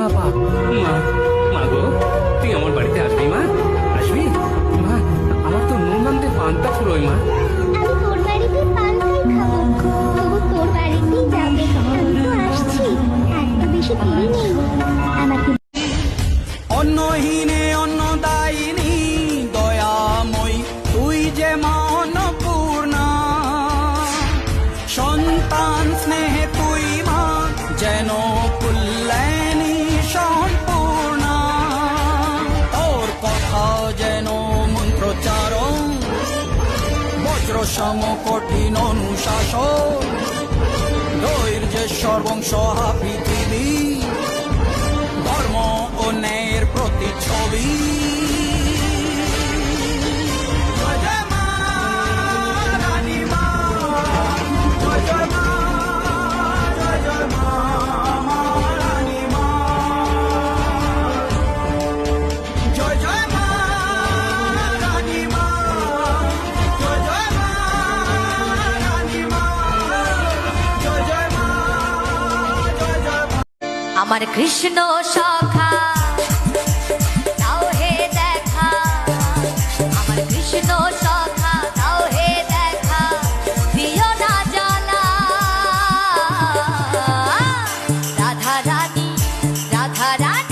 আপা, মা, মা গো, তুই আমার বাড়িতে আসবি মা? আসবি মা? আমার তো নুন আনতে পান্তা ফুরোয় মা। আমি তোর বাড়িতে পান্তাই খাবো, তবু তোর বাড়িতেই যাবে। আমি তো আসছি, এত বেশি দেরি নেই। আমাকে অন্নহীনে অন্নদায়িনী দয়াময়ী তুই যে মা অন্নপূর্ণা, সন্তান স্নেহে তুই মা যেন কল্যাণী সম্পূর্ণা। তোর কথা যেন মন্ত্রোচ্চারণ, বজ্র সম কঠিন অনুশাসন, ধৈর্যেশ্বর বংশহা পৃথিবী, ধর্ম ও ন্যায়ের প্রতিচ্ছবি। জয় জয় মা, রানী মা, জয় জয় মা, জয় জয় মা, মা রানী মা। জয় জয় মা, রানী মা, জয় জয় মা, রানী মা, জয় জয় মা, জয় জয় মা। আমার কৃষ্ণ সখা দাও হে দেখা, আমার কৃষ্ণ সখা দাও হে দেখা, দিও না জানা। রাধা রানী, রাধা রানী।